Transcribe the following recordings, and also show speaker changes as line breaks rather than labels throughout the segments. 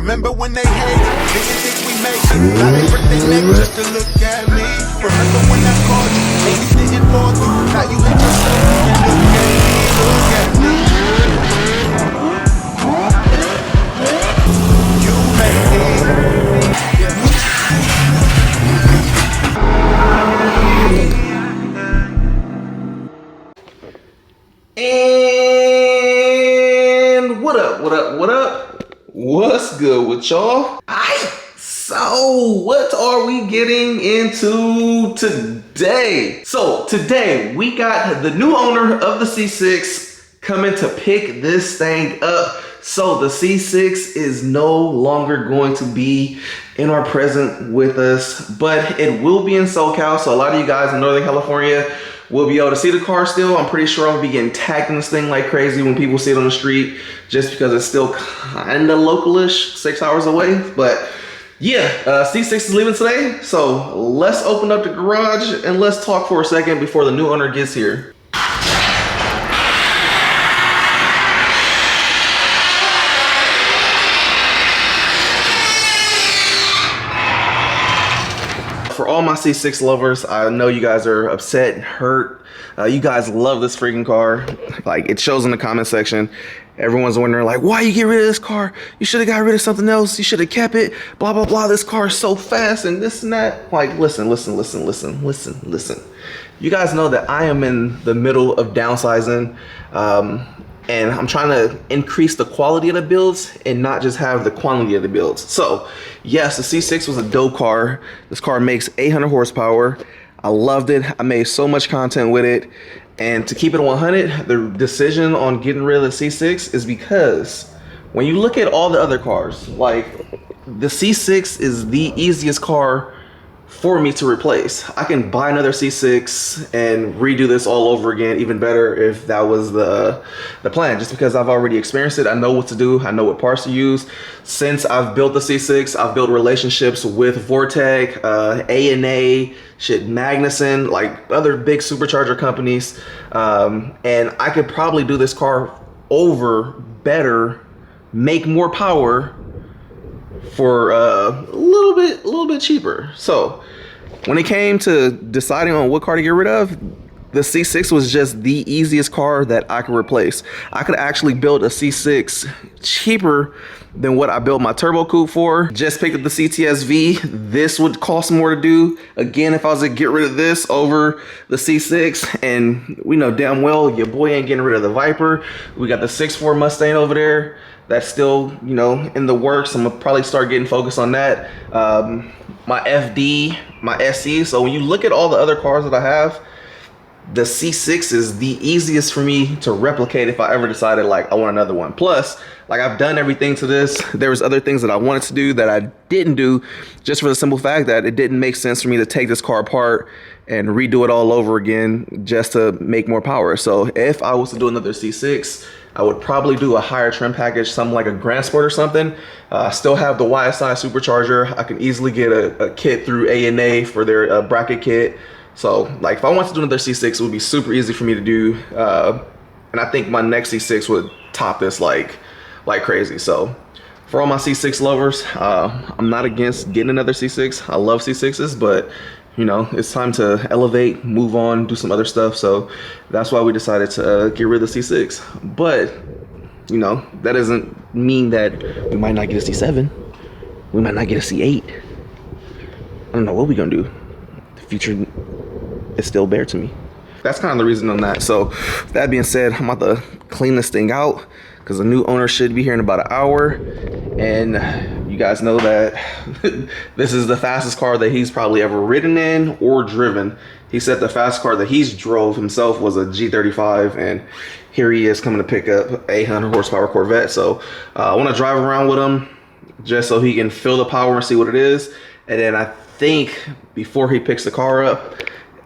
Remember when they hate, didn't think we make it. Now they break their neck just to look at me. Remember when I called you, and you didn't fall through. Now you hit yourself and look at me, look at me. You made me.
And what up, what up, what up? What's good with y'all? So what are we getting into today? So today we got the new owner of the C6 coming to pick this thing up. So the C6 is no longer going to be in our present with us, but it will be in SoCal. So a lot of you guys in Northern California will be able to see the car still. I'm pretty sure I'll be getting tagged in this thing like crazy when people see it on the street, just because it's still kind of localish, 6 hours away. But yeah, C6 is leaving today. So let's open up the garage and let's talk for a second before the new owner gets here. For all my C6 lovers, I know you guys are upset and hurt. You guys love this freaking car. Like, it shows in the comment section. Everyone's wondering, like, why you get rid of this car? You should have got rid of something else. You should have kept it. Blah, blah, blah. This car is so fast and this and that. Like, listen. You guys know that I am in the middle of downsizing. And I'm trying to increase the quality of the builds and not just have the quantity of the builds. So yes, the C6 was a dope car. This car makes 800 horsepower. I loved it. I made so much content with it. And to keep it 100, the decision on getting rid of the C6 is because when you look at all the other cars, like, the C6 is the easiest car for me to replace. I can buy another C6 and redo this all over again, even better if that was the plan, just because I've already experienced it. I know what to do. I know what parts to use. Since I've built the C6, I've built relationships with Vortec, A&A, Magnuson, like other big supercharger companies. And I could probably do this car over better, make more power for a little bit cheaper. So when it came to deciding on what car to get rid of, the C6 was just the easiest car that I could replace. I could actually build a C6 cheaper than what I built my turbo coupe for. Just picked up the CTS-V. This would cost more to do. Again, if I was to get rid of this over the C6, and we know damn well your boy ain't getting rid of the Viper. We got the 6.4 Mustang over there. That's still, you know, in the works. I'm gonna probably start getting focused on that. My FD, my SE. So when you look at all the other cars that I have, the C6 is the easiest for me to replicate if I ever decided like I want another one. Plus, like, I've done everything to this. There was other things that I wanted to do that I didn't do, just for the simple fact that it didn't make sense for me to take this car apart and redo it all over again just to make more power. So if I was to do another C6, I would probably do a higher trim package, something like a Grand Sport or something. I still have the YSI supercharger. I can easily get a kit through A&A for their bracket kit. So like, if I want to do another C6, it would be super easy for me to do. And I think my next C6 would top this like crazy. So for all my C6 lovers, I'm not against getting another C6. I love C6s, but you know, it's time to elevate, move on, do some other stuff. So that's why we decided to get rid of the C6. But, you know, that doesn't mean that we might not get a C7. We might not get a C8. I don't know what we're gonna do. The future is still bare to me. That's kind of the reason on that. So that being said, I'm about to clean this thing out because the new owner should be here in about an hour. And you guys know that this is the fastest car that he's probably ever ridden in or driven. He said the fastest car that he's drove himself was a G35, and here he is coming to pick up 800 horsepower Corvette. So I want to drive around with him just so he can feel the power and see what it is. And then I think before he picks the car up,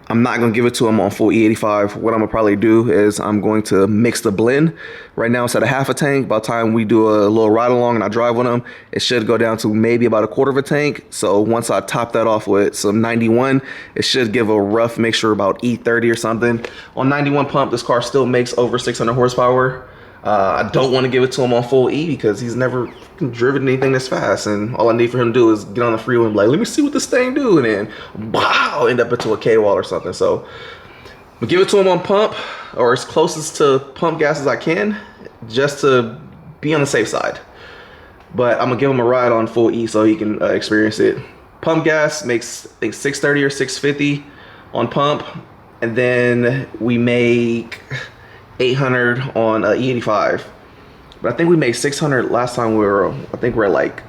I'm not gonna give it to him on full E85. What I'm gonna probably do is I'm going to mix the blend. Right now it's at a half a tank. By the time we do a little ride along and I drive with him, it should go down to maybe about a quarter of a tank. So once I top that off with some 91, it should give a rough mixture about E30 or something. On 91 pump, this car still makes over 600 horsepower. I don't want to give it to him on full E because he's never driven anything this fast, and all I need for him to do is get on the freeway and be like, let me see what this thing do, and then wow, end up into a K-wall or something. So I'm gonna give it to him on pump, or as closest to pump gas as I can, just to be on the safe side. But I'm gonna give him a ride on full E so he can experience it. Pump gas makes, I think, 630 or 650 on pump, and then we make 800 on E85. But I think we made 600 last time we were, I think we're at like,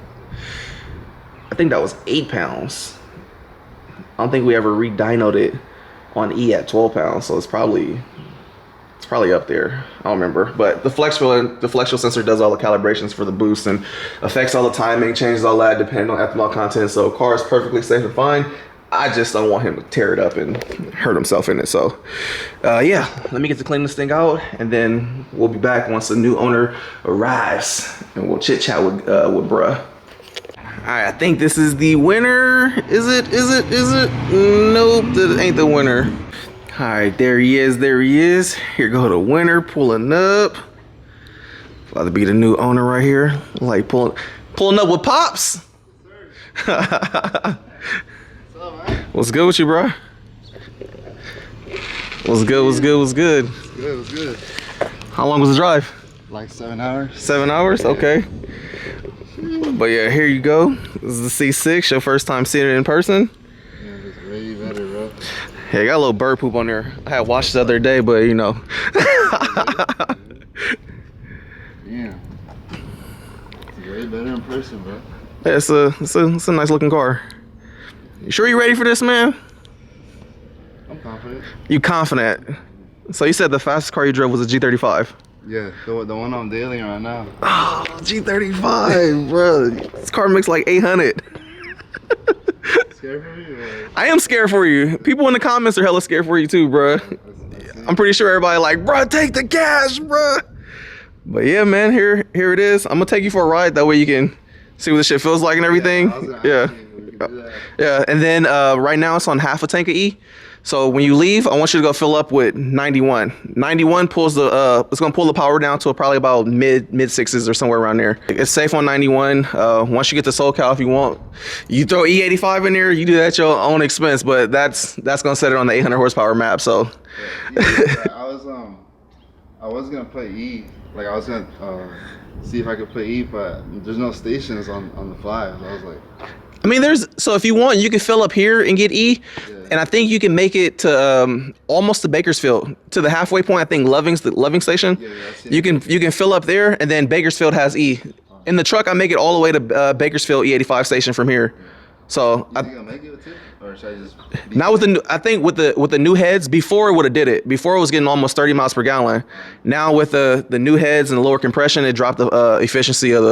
I think that was 8 pounds. I don't think we ever re-dynoed it on E at 12 pounds, so it's probably up there. I don't remember, but the flex wheel sensor does all the calibrations for the boost and affects all the timing, changes all that depending on ethanol content. So car is perfectly safe and fine. I just don't want him to tear it up and hurt himself in it. So yeah, let me get to clean this thing out, and then we'll be back once the new owner arrives, and we'll chit chat with bruh. All right, I think this is the winner. Is it? Nope, that ain't the winner. All right, there he is. Here go the winner, pulling up. About to be the new owner right here. Like pulling up with Pops. What's good with you, bro? What's good? How long was the drive?
Like 7 hours.
7 hours? Okay. But yeah, here you go. This is the C6, your first time seeing it in person.
Yeah, it's way better, bro.
Yeah, I got a little bird poop on there. I had washed the other day, but you know.
Yeah. It's way better in person, bro.
Yeah, it's a nice looking car. You sure you ready for this, man?
I'm confident.
You confident? So you said the fastest car you drove was a G35?
Yeah, the one I'm dealing right now.
Oh, G35, bro. This car makes like 800.
Scared for you? Like,
I am scared for you. People in the comments are hella scared for you too, bro. I'm pretty sure everybody like, bro, take the gas, bro. But yeah, man, here it is. I'm gonna take you for a ride. That way you can see what this shit feels like and everything. Yeah. And then right now it's on half a tank of E. So when you leave, I want you to go fill up with 91. 91 pulls the it's gonna pull the power down to probably about mid sixes or somewhere around there. It's safe on 91. Once you get to SoCal, if you want, you throw E85 in there. You do that at your own expense, but that's gonna set it on the 800 horsepower map. So
I was gonna play E. Like I was gonna see if I could play E, but there's no stations on the fly. So I was like,
I mean, so if you want, you can fill up here and get E, and I think you can make it to almost to Bakersfield, to the halfway point. I think the Loving station. You can fill up there, and then Bakersfield has E. In the truck, I make it all the way to Bakersfield E85 station from here. So
you gonna make it too, or should I just?
Now with the new heads, before it would have did it. Before it was getting almost 30 miles per gallon. Now with the new heads and the lower compression, it dropped the efficiency of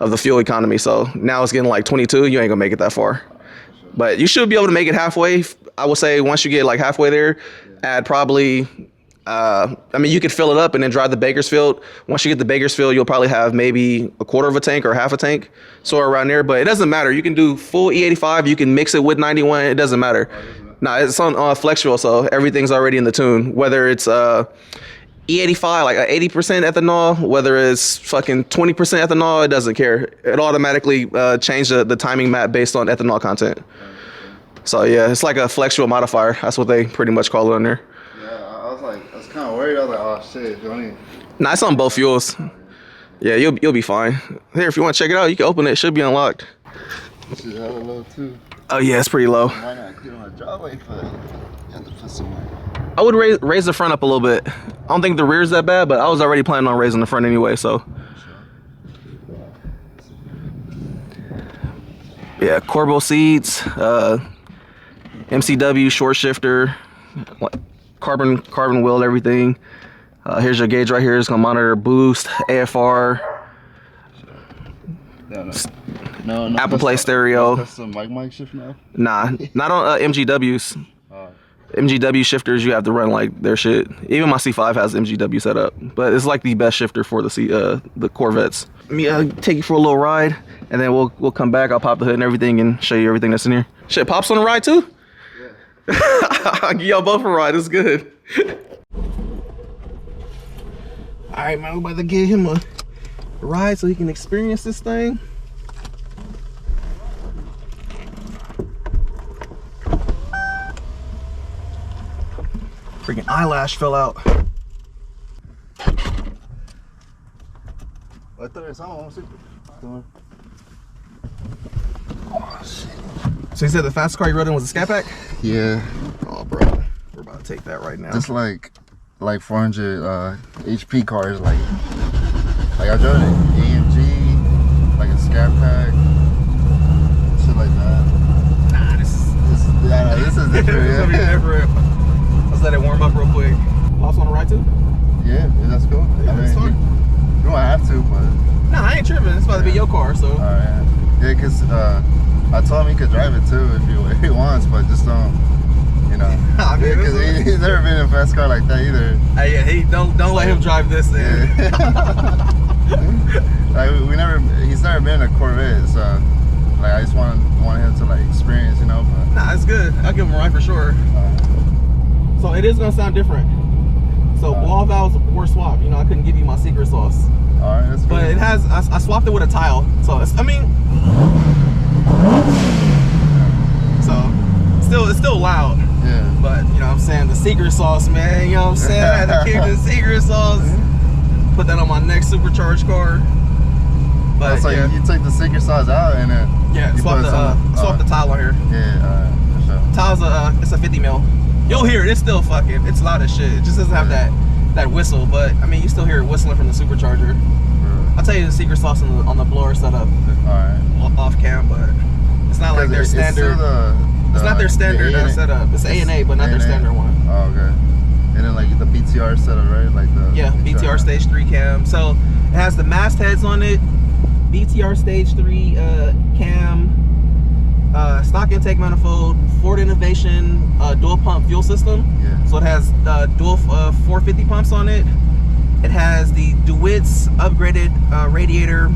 the fuel economy. So now it's getting like 22. You ain't gonna make it that far, but you should be able to make it halfway. I would say once you get like halfway there, add probably. I mean, you could fill it up and then drive to Bakersfield. Once you get to Bakersfield, you'll probably have maybe a quarter of a tank or half a tank, so around there. But it doesn't matter. You can do full E85. You can mix it with 91. It doesn't matter. Nah, it's on flex fuel, so everything's already in the tune. Whether it's E85, like 80% ethanol, whether it's fucking 20% ethanol, it doesn't care. It automatically changes the timing map based on ethanol content. So yeah, it's like a flex fuel modifier. That's what they pretty much call it on there.
I was kind of worried. I was like, oh shit,
Nah, it's on both fuels. Yeah, you'll be fine. Here, if you want to check it out, you can open it. It should be unlocked.
This is hella low too.
Oh yeah, it's pretty low.
Why not get on a driveway, but you have to put some.
I would raise the front up a little bit. I don't think the rear's that bad, but I was already planning on raising the front anyway, so. Yeah, Corvo seats, MCW short shifter, carbon wheel, everything. Here's your gauge right here. It's gonna monitor boost, AFR,
no
Apple Play stereo.
Custom mic shift now?
Nah, not on MGWs. MGW shifters, you have to run like their shit. Even my C5 has MGW set up, but it's like the best shifter for the Corvettes. Let me take you for a little ride, and then we'll come back. I'll pop the hood and everything and show you everything that's in here. Shit, Pop's on the ride too? Yeah. I'll give y'all both a ride. It's good. All right, man, we're about to give him a ride so he can experience this thing. Freaking eyelash fell out. Oh, shit. So you said the fastest car you rode in was a Scat Pack?
Yeah.
Oh, bro. We're about to take that right now.
Just like 400 HP cars, like I drove an AMG, like a Scat Pack, shit like that.
Nah, this
This is different.
It's gonna be different. Let's let it warm up real quick. Boss want to ride too?
Yeah, that's cool.
Yeah, it's fine.
You don't have to, but.
Nah, I ain't tripping. It's about to be your car, so.
Alright. Yeah, cause I told him he could drive it too if he wants, but just don't, you know.
I mean,
Cause he's never been in a fast car like that either.
Yeah, he don't let him drive this thing.
Like he's never been in a Corvette, so like I just want him to like experience, you know. But
nah, it's good. I'll give him a ride for sure. So it is gonna sound different. So blow valves were swapped. You know, I couldn't give you my secret sauce.
Alright, that's cool.
But it has. I swapped it with a tile. So it's, I mean, so it's still loud.
Yeah.
But you know what I'm saying, the secret sauce, man. You know what I'm saying? I had to keep the secret sauce. Put that on my next supercharged car. But
so
yeah,
you took the secret sauce out and then
swap the tile on here.
Yeah, for sure.
Tile's it's a 50 mil. You'll hear it. It's still fucking. It's loud as shit. It just doesn't have that whistle, but I mean, you still hear it whistling from the supercharger. I'll tell you the secret sauce on the blower setup.
Alright.
Off cam, but it's not like their standard. It's not their standard setup. It's A&A, but not their standard one.
Oh, okay. And then like the BTR setup, right? Like the
BTR stage 3 cam. So it has the mastheads on it, BTR stage 3 cam, stock intake manifold, Ford Innovation dual pump fuel system.
Yeah.
So it has dual 450 pumps on it. It has the DeWitt's upgraded radiator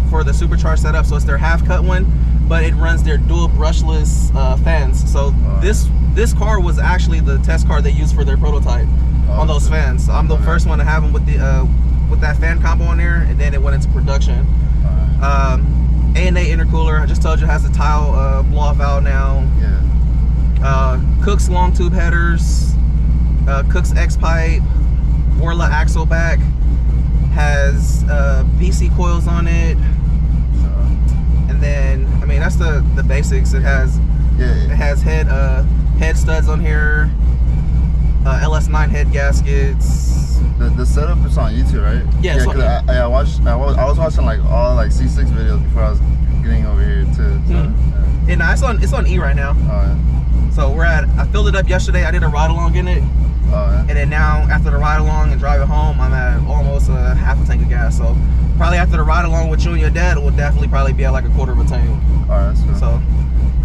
for the supercharged setup. So it's their half cut one, but it runs their dual brushless fans. So this car was actually the test car they used for their prototype on those fans. So I'm the first one to have them with the with that fan combo on there, and then it went into production. A&A intercooler, I just told you, has a tile blow-off valve now.
Yeah.
Cook's long tube headers, Cook's X pipe, Orla axle back, has VC coils on it, and then I mean that's the basics. It has head studs on here, LS9 head gaskets.
The setup is on YouTube, right?
Yeah.
Yeah, cause I was watching like all like C6 videos before I was getting over here too. So,
And it's on E right now. So I filled it up yesterday. I did a ride along in it. And then now after the ride along and drive it home, I'm at almost half a tank of gas. So probably after the ride along with you and your dad, it will definitely probably be at like a quarter of a tank.
Alright, that's cool.
So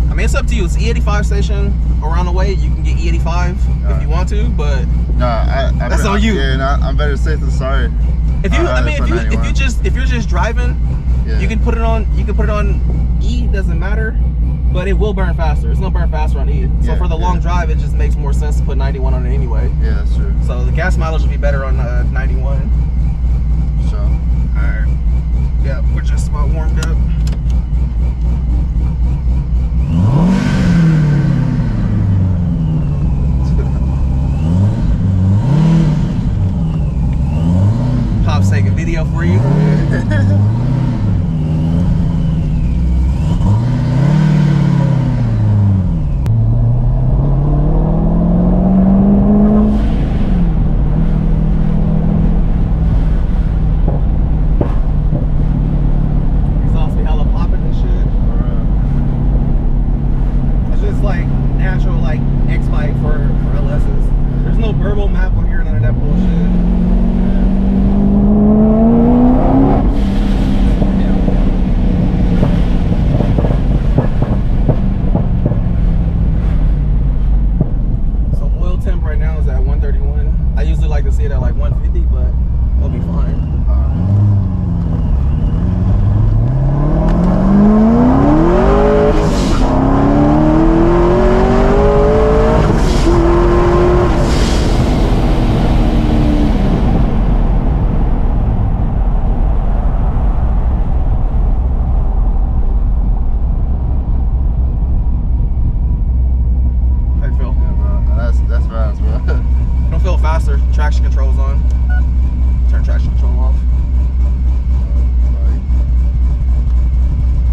I mean, it's up to you. It's E85 station around the way. You can get E85 if you want to, but that's on you.
Yeah, I'm better safe than sorry.
If you're just driving, you can put it on. You can put it on E. Doesn't matter, but it will burn faster. It's gonna burn faster on E. So for the long drive, it just makes more sense to put 91 on it anyway.
Yeah, that's true.
So the gas mileage will be better on 91.
So.
All right. Yeah, we're just about warmed up. Pop's taking video for you. sir. Traction control's on. Turn traction control off.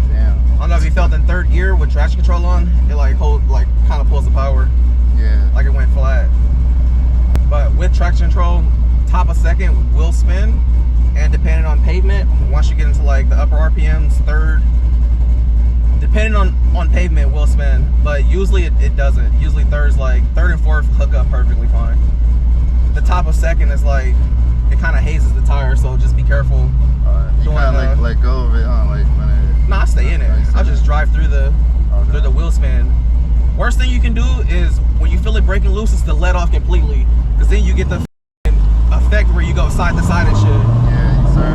Damn.
I don't know if you felt in third gear with traction control on, it like kind of pulls the power.
Yeah.
Like it went flat. But with traction control, top of second will spin, and depending on pavement, once you get into like the upper RPMs, third, depending on pavement, will spin. But usually it doesn't. Usually third and fourth hook up perfectly fine. The top of second is like, it kind of hazes the tire, so just be careful.
You kind of like let go of it, huh? Like when it.
Nah, I stay in it. I'll just drive through the wheel spin. Worst thing you can do is when you feel it breaking loose is to let off completely, because then you get the effect where you go side to side and shit.
Yeah, sir.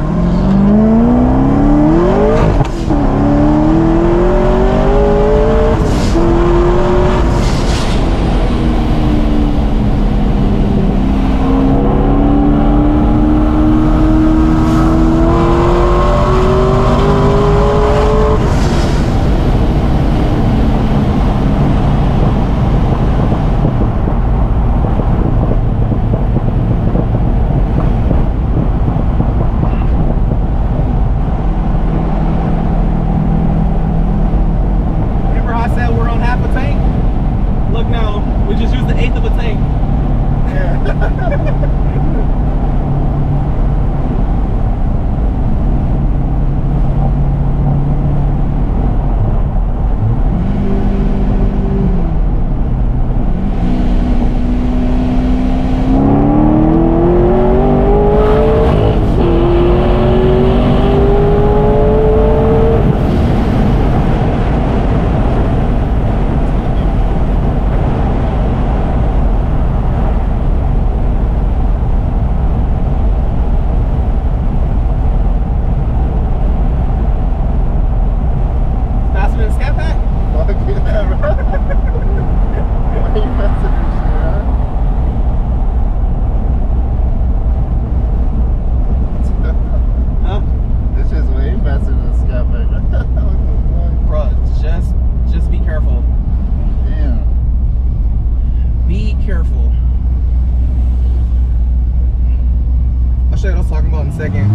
Second.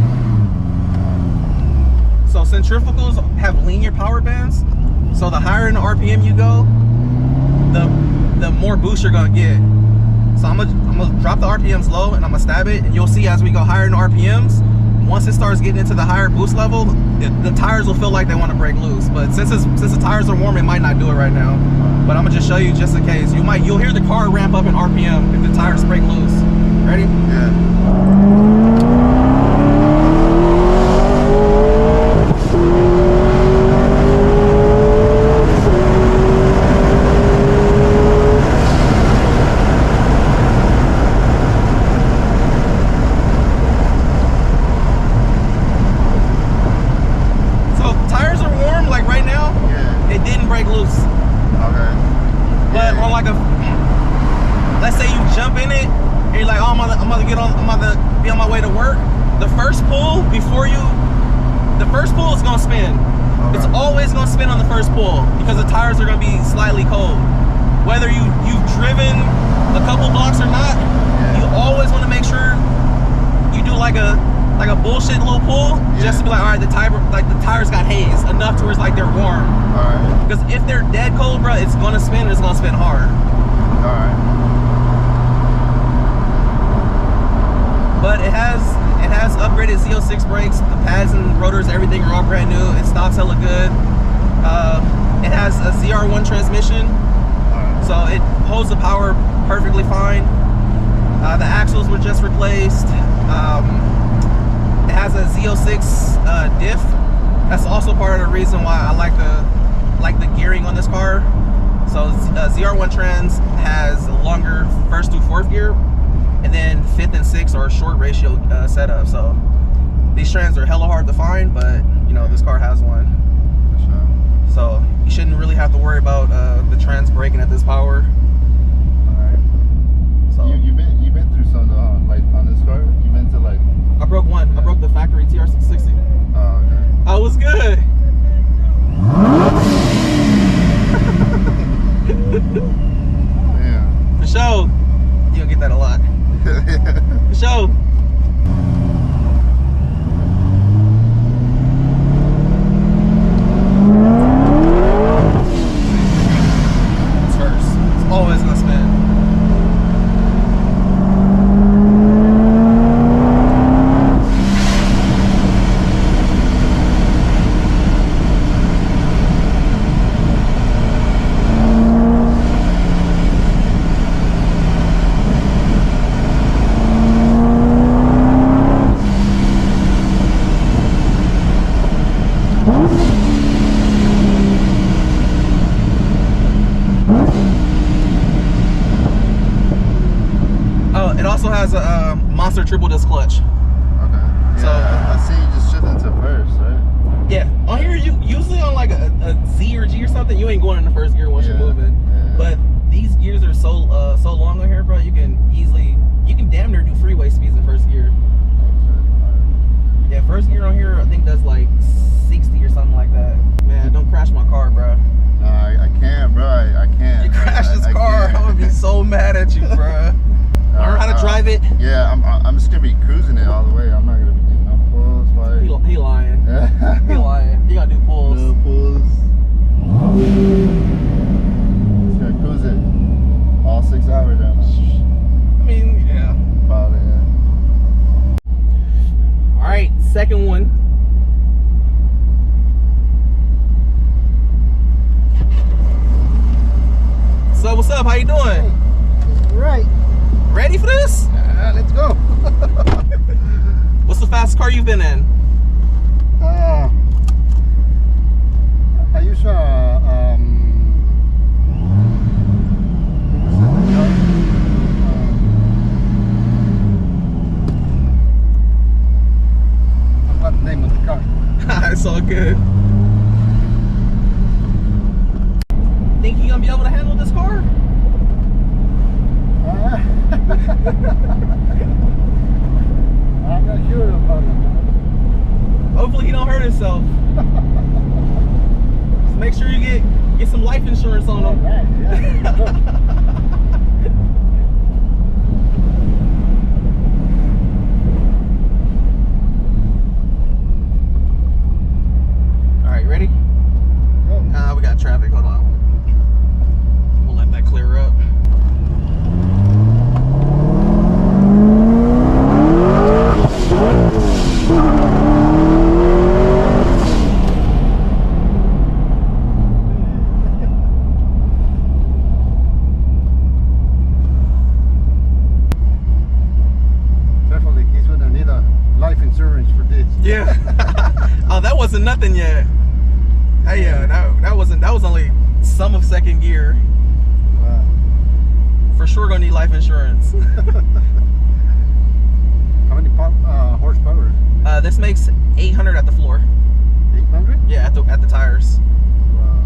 So centrifugals have linear power bands, so the higher in the RPM you go, the more boost you're gonna get. So I'm gonna drop the RPMs low and I'm gonna stab it, and you'll see as we go higher in the RPMs, once it starts getting into the higher boost level, the tires will feel like they want to break loose. But since the tires are warm, it might not do it right now. But I'm gonna just show you just in case. You'll hear the car ramp up in RPM if the tires break loose. Ready?
Yeah.
Whether you've driven a couple blocks or not, you always want to make sure you do like a bullshit little pull, just to be like, all right, the tires got haze enough to where it's like they're warm.
Alright.
Because if they're dead cold, bro, it's gonna spin. It's gonna spin hard.
Alright.
But it has upgraded Z06 brakes. The pads and rotors, everything are all brand new. It stops hella good. It has a ZR1 transmission. So it holds the power perfectly fine. The axles were just replaced. It has a Z06 diff. That's also part of the reason why I like the gearing on this car. So ZR1 Trans has a longer first to fourth gear, and then fifth and sixth are a short ratio setup. So these Trans are hella hard to find, but you know this car has one. So you shouldn't really have to worry about the Trans braking at this power.
Alright. So you've been through some though, like on this car? You've been to like
I broke one. Yeah. I broke the factory TR660.
Oh, okay.
I was good.
Yeah.
For sure. You'll get that a lot. show. It's first. It's always gonna spin. It also has a monster triple disc clutch.
Okay. Yeah,
So
I see you just shifting to first, right?
yeah, on here you usually on like a Z or G or something, you ain't going in the first gear once you're moving.
Yeah.
But these gears are so long on here, bro. You can damn near do freeway speeds in first gear. Yeah, first gear on here I think does like 60 or something like that. Man, don't crash my car, bro.
No, I can't, bro. I can't.
You crashed this car, I'm gonna be so mad at you, bro. Learn how to drive it.
Yeah, I'm just gonna be cruising it all the way. I'm not gonna be getting no pulls.
He lying. He lying. You gotta do pulls.
No pulls. Just gonna cruise it all 6 hours down.
I mean, yeah.
Probably, yeah.
All right, second one. So what's up? How you doing?
Right.
Ready for this?
Let's go.
What's the fastest car you've been in?
I used I forgot the name of the car.
It's all good. Think you gonna be able to handle this car?
I'm not sure about it.
Hopefully he don't hurt himself. Just make sure you get some life insurance on him.
Right, yeah.
All right, ready? We got traffic. Hold on. We'll let that clear up.
Definitely, he's gonna need a life insurance for this.
Yeah. Oh, that wasn't nothing yet. Hey, yeah, that was only some of second gear.
Wow.
For sure gonna need life insurance.
How many horsepower?
This makes 800 at the floor.
800?
Yeah, at the tires.
Wow.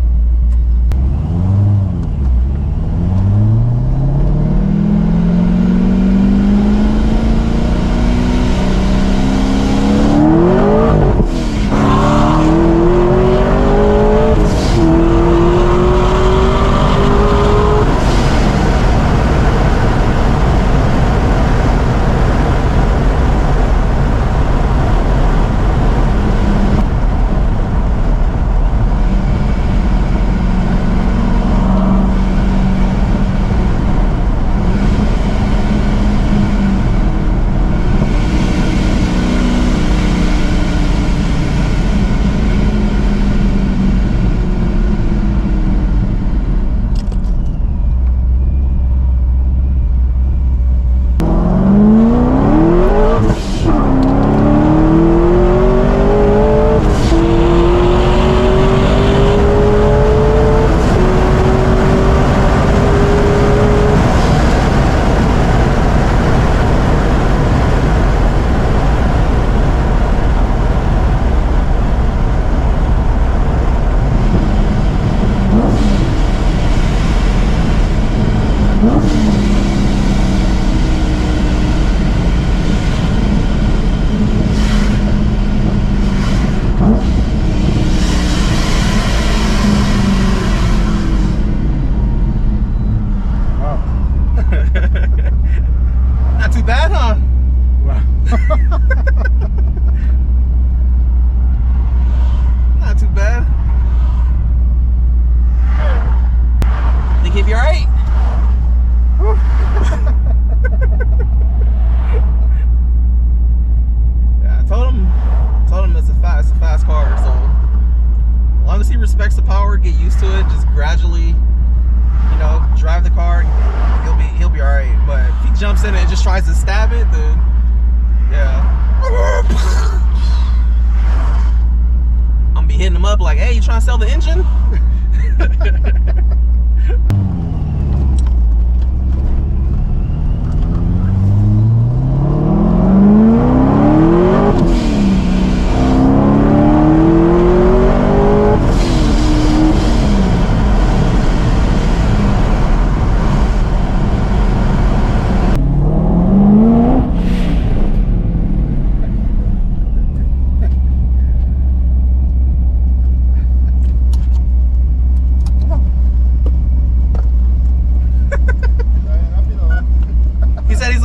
get used to it. Just gradually, you know, drive the car. He'll be all right. But if he jumps in and just tries to stab it, then yeah, I'm gonna be hitting him up like, "Hey, you trying to sell the engine?"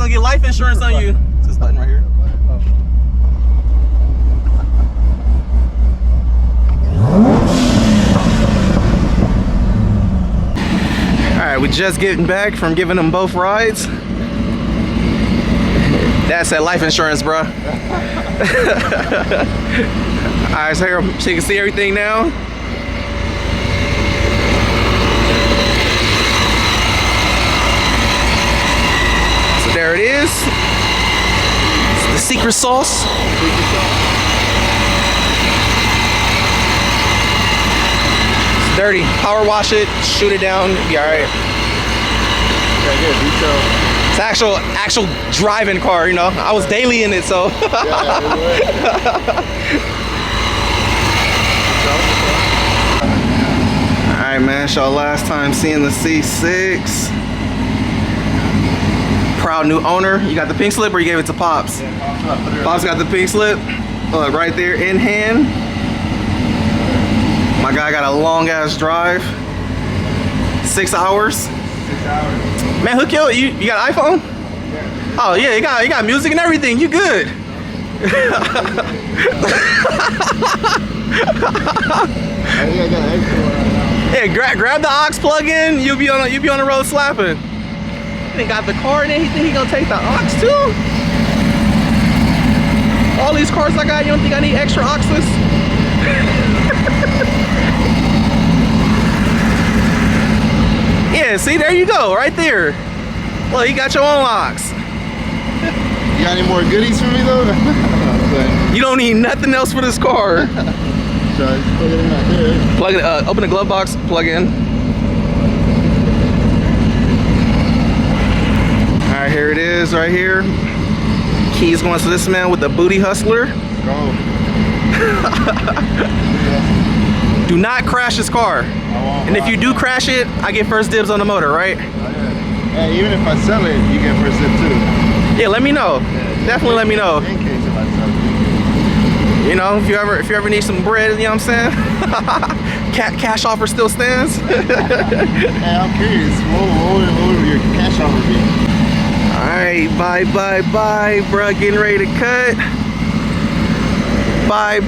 Get life insurance on you. It's this button right here. Alright, we just getting back from giving them both rides. That's that life insurance, bro. Alright, so here so you can see everything now. There it is. It's the secret sauce. It's dirty. Power wash it, shoot it down, be alright. It's actual driving car, you know. I was daily in it, so. Alright, man, so last time seeing the C6. Proud new owner. You got the pink slip or you gave it to Pops? Yeah, Pops got the pink slip. Look, right there in hand. My guy got a long ass drive. 6 hours. 6 hours. Man, hook you got an iPhone? Yeah. Oh yeah, you got music and everything. You good. Yeah, grab the aux plug in. You'll be on the road slapping. He got the car and anything, he gonna take the aux too? All these cars I got, you don't think I need extra auxes? Yeah, see, there you go, right there. Well, you got your own aux.
You got any more goodies for me though?
You don't need nothing else for this car.
So just plug it in right there.
Plug it, open the glove box, plug in. Alright, here it is, right here. Keys going to this man with the booty hustler.
Go.
Do not crash this car. And if you do crash it, I get first dibs on the motor, right?
Hey, even if I sell it, you get first dibs too.
Yeah, let me know. Definitely let me know.
In case if I sell it.
You know, if you ever need some bread, you know what I'm saying? Cash offer still stands.
Hey, I'm curious. What would your cash offer be?
Alright, bye, bruh. Getting ready to cut. Bye.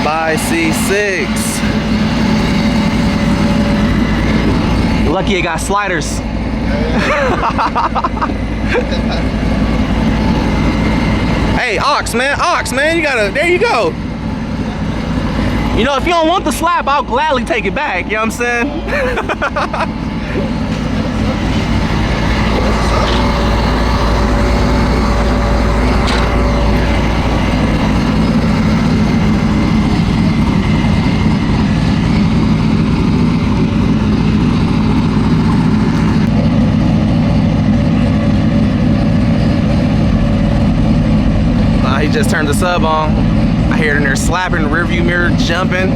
Bye, C6. Lucky it got sliders. Hey, aux, man, you gotta, there you go. You know, if you don't want the slap, I'll gladly take it back, you know what I'm saying? He just turned the sub on. I hear it in there slapping, rear view mirror jumping.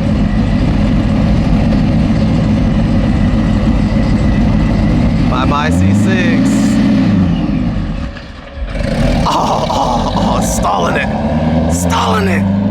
Bye C6. Oh, stalling it.